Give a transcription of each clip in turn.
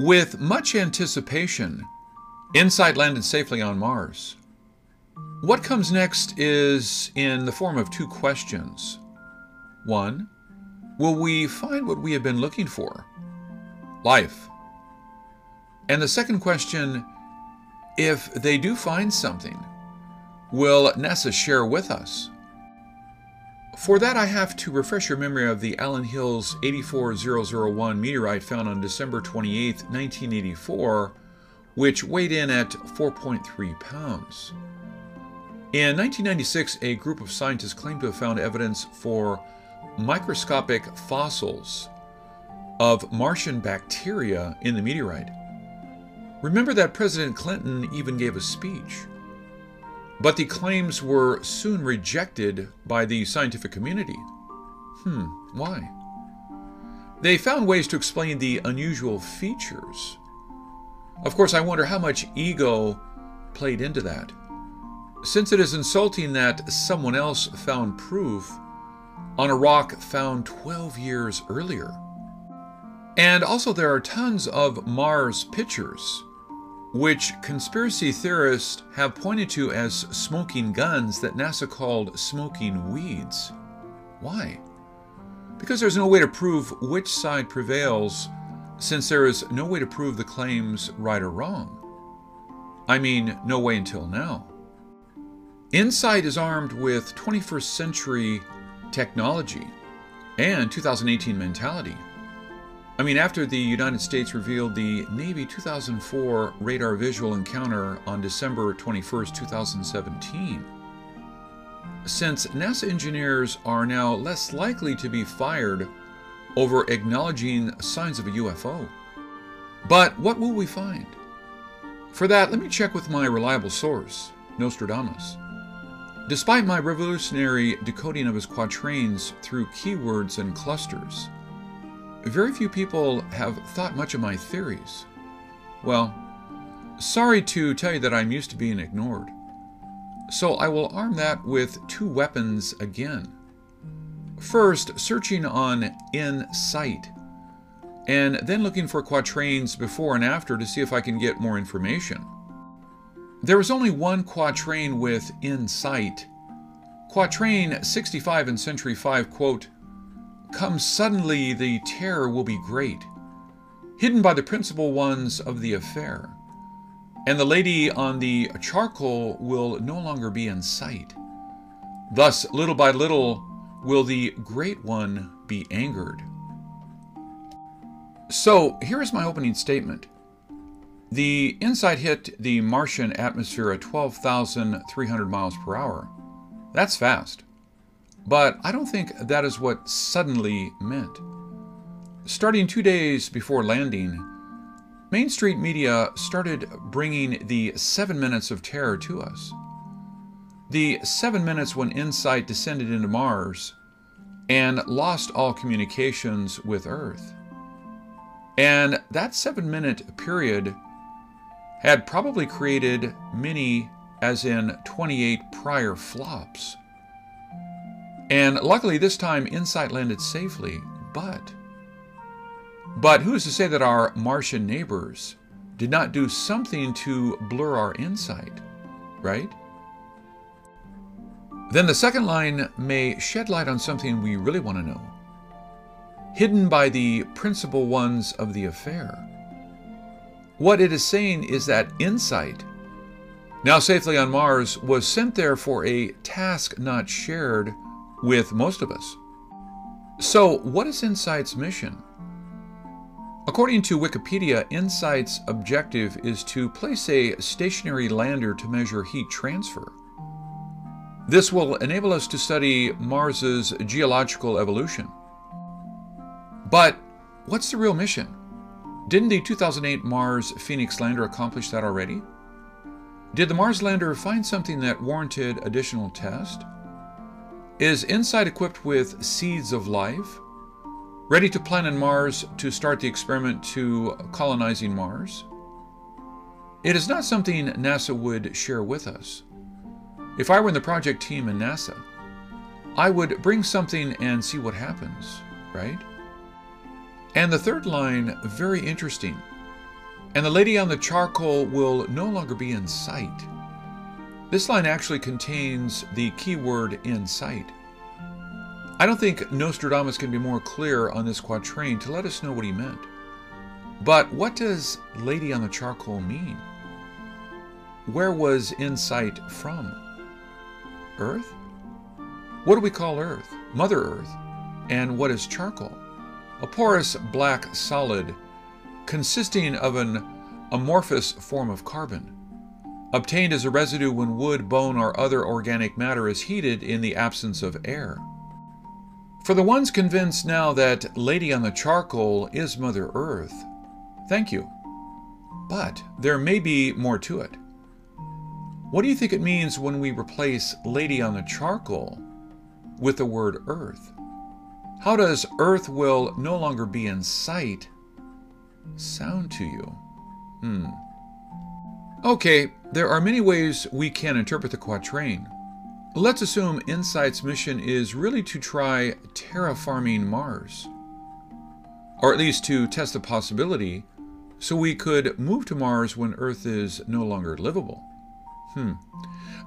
With much anticipation, InSight landed safely on Mars. What comes next is in the form of two questions. One, will we find what we have been looking for? Life. And the second question, if they do find something, will NASA share with us? For that, I have to refresh your memory of the Allen Hills 84001 meteorite found on December 28, 1984, which weighed in at 4.3 pounds. In 1996, a group of scientists claimed to have found evidence for microscopic fossils of Martian bacteria in the meteorite. Remember that President Clinton even gave a speech. But the claims were soon rejected by the scientific community. Why? They found ways to explain the unusual features. Of course, I wonder how much ego played into that, since it is insulting that someone else found proof on a rock found 12 years earlier. And also there are tons of Mars pictures, which conspiracy theorists have pointed to as smoking guns that NASA called smoking weeds. Why? Because there's no way to prove which side prevails, since there is no way to prove the claims right or wrong. I mean, no way until now. InSight is armed with 21st century technology and 2018 mentality. I mean, after the United States revealed the Navy 2004 radar visual encounter on December 21st, 2017, since NASA engineers are now less likely to be fired over acknowledging signs of a UFO. But what will we find? For that, let me check with my reliable source, Nostradamus. Despite my revolutionary decoding of his quatrains through keywords and clusters, very few people have thought much of my theories. Well, sorry to tell you that I'm used to being ignored. So I will arm that with two weapons again. First, searching on InSight, and then looking for quatrains before and after to see if I can get more information. There is only one quatrain with InSight. Quatrain 65 in Century 5, quote, "Come suddenly, the terror will be great, hidden by the principal ones of the affair, and the lady on the charcoal will no longer be in sight. Thus, little by little, will the Great One be angered." So, here is my opening statement. The InSight hit the Martian atmosphere at 12,300 miles per hour. That's fast. But I don't think that is what suddenly meant. Starting 2 days before landing, Main Street media started bringing the 7 minutes of terror to us. The 7 minutes when InSight descended into Mars and lost all communications with Earth. And that 7-minute period had probably created many, as in 28 prior flops. And luckily this time InSight landed safely, but who is to say that our Martian neighbors did not do something to blur our insight, right? Then the second line may shed light on something we really want to know. Hidden by the principal ones of the affair. What it is saying is that InSight, now safely on Mars, was sent there for a task not shared with most of us. So, what is InSight's mission? According to Wikipedia, InSight's objective is to place a stationary lander to measure heat transfer. This will enable us to study Mars's geological evolution. But what's the real mission? Didn't the 2008 Mars Phoenix lander accomplish that already? Did the Mars lander find something that warranted additional test? Is InSight equipped with seeds of life, ready to plant on Mars to start the experiment to colonizing Mars? It is not something NASA would share with us. If I were in the project team in NASA, I would bring something and see what happens, right? And the third line, very interesting. And the lady on the charcoal will no longer be in sight. This line actually contains the keyword in sight. I don't think Nostradamus can be more clear on this quatrain to let us know what he meant. But what does lady on the charcoal mean? Where was in sight from? Earth? What do we call Earth? Mother Earth. And what is charcoal? A porous black solid consisting of an amorphous form of carbon, obtained as a residue when wood, bone, or other organic matter is heated in the absence of air. For the ones convinced now that lady on the charcoal is Mother Earth, thank you. But there may be more to it. What do you think it means when we replace lady on the charcoal with the word earth? How does earth will no longer be in sight sound to you? Okay, there are many ways we can interpret the quatrain. Let's assume Insight's mission is really to try terraforming Mars. Or at least to test the possibility so we could move to Mars when Earth is no longer livable.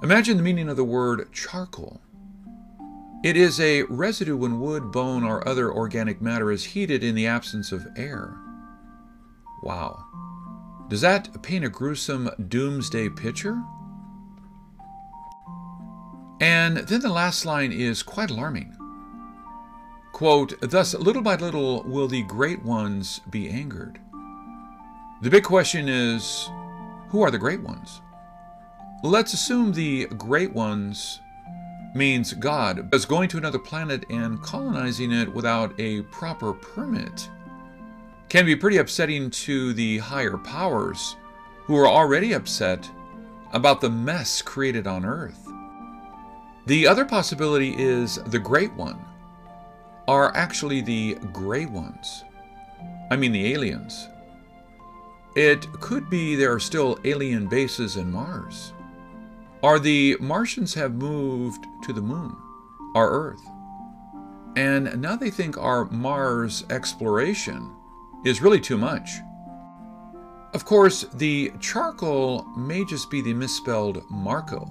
Imagine the meaning of the word charcoal. It is a residue when wood, bone, or other organic matter is heated in the absence of air. Wow. Does that paint a gruesome doomsday picture? And then the last line is quite alarming. Quote, thus little by little will the great ones be angered. The big question is, who are the great ones? Let's assume the great ones means God, because going to another planet and colonizing it without a proper permit can be pretty upsetting to the higher powers, who are already upset about the mess created on Earth. The other possibility is the Great One are actually the Gray Ones. I mean the aliens. It could be there are still alien bases in Mars. Or the Martians have moved to the moon, our Earth. And now they think our Mars exploration is really too much. Of course, the charcoal may just be the misspelled Marco,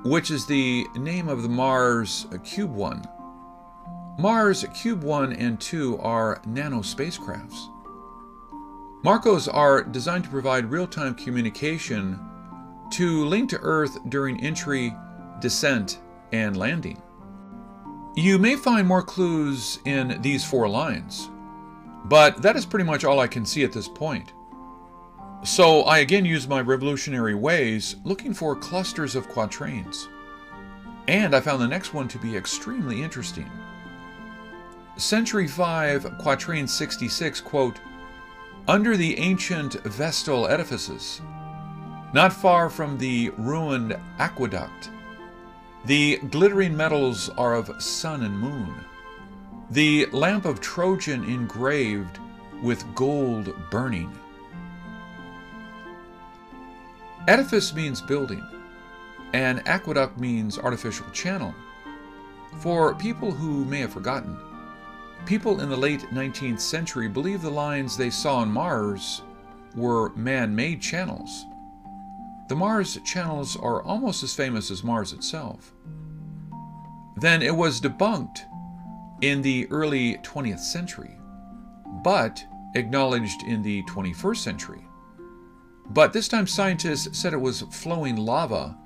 which is the name of the Mars Cube 1. Mars Cube 1 and 2 are nano spacecrafts. Marcos are designed to provide real-time communication to link to Earth during entry, descent, and landing. You may find more clues in these 4 lines, but that is pretty much all I can see at this point. So I again use my revolutionary ways looking for clusters of quatrains. And I found the next one to be extremely interesting. Century 5, Quatrain 66, quote, under the ancient Vestal edifices, not far from the ruined aqueduct, the glittering metals are of sun and moon, the lamp of Trojan engraved with gold burning. Edifice means building, and aqueduct means artificial channel. For people who may have forgotten, people in the late 19th century believed the lines they saw on Mars were man-made channels. The Mars channels are almost as famous as Mars itself. Then it was debunked in the early 20th century, but acknowledged in the 21st century. But this time scientists said it was flowing lava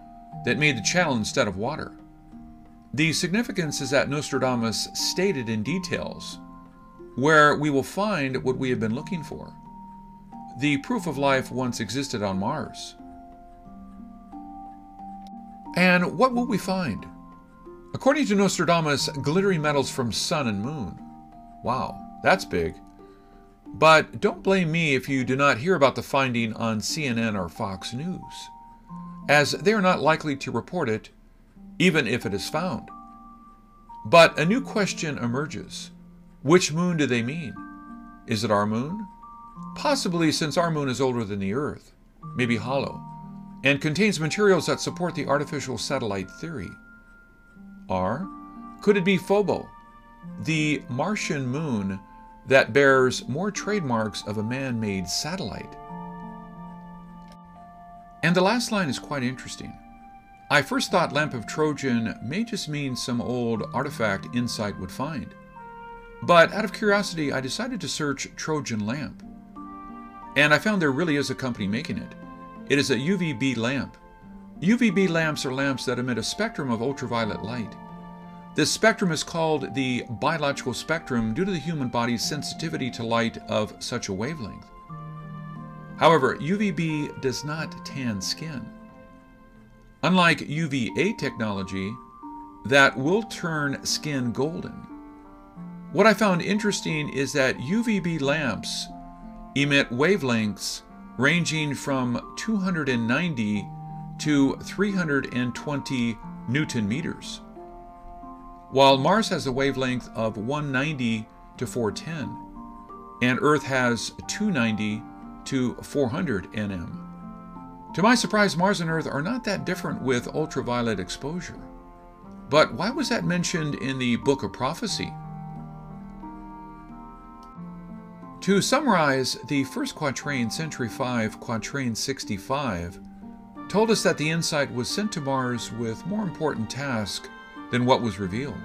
that made the channel instead of water. The significance is that Nostradamus stated in details where we will find what we have been looking for. The proof of life once existed on Mars. And what will we find? According to Nostradamus, glittering metals from sun and moon. Wow, that's big. But don't blame me if you do not hear about the finding on CNN or Fox News, as they are not likely to report it, even if it is found. But a new question emerges. Which moon do they mean? Is it our moon? Possibly, since our moon is older than the Earth, maybe hollow, and contains materials that support the artificial satellite theory. Or could it be Phobos, the Martian moon that bears more trademarks of a man-made satellite? And the last line is quite interesting. I first thought lamp of Trojan may just mean some old artifact Insight would find. But out of curiosity, I decided to search Trojan lamp. And I found there really is a company making it. It is a UVB lamp. UVB lamps are lamps that emit a spectrum of ultraviolet light. This spectrum is called the biological spectrum due to the human body's sensitivity to light of such a wavelength. However, UVB does not tan skin. Unlike UVA technology, that will turn skin golden. What I found interesting is that UVB lamps emit wavelengths ranging from 290 to 320 Newton meters, while Mars has a wavelength of 190 to 410, and Earth has 290 to 400 nm. To my surprise, Mars and Earth are not that different with ultraviolet exposure. But why was that mentioned in the Book of Prophecy? To summarize, the first quatrain, Century 5, Quatrain 65, told us that the Insight was sent to Mars with more important tasks than what was revealed.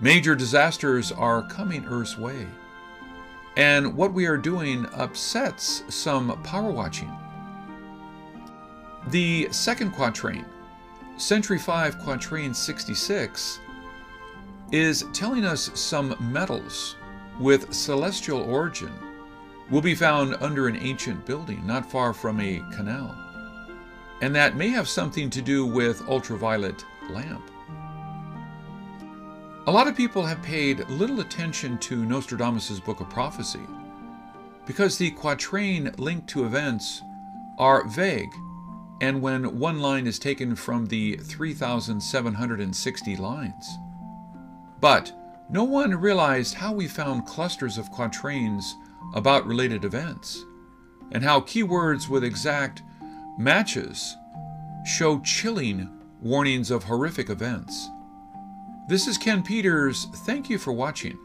Major disasters are coming Earth's way, and what we are doing upsets some power watching. The second quatrain, Century 5, Quatrain 66, is telling us some metals with celestial origin will be found under an ancient building not far from a canal, and that may have something to do with ultraviolet lamp. A lot of people have paid little attention to Nostradamus' Book of Prophecy because the quatrain linked to events are vague, and when one line is taken from the 3,760 lines. But no one realized how we found clusters of quatrains about related events, and how keywords with exact matches show chilling warnings of horrific events. This is Ken Peters. Thank you for watching.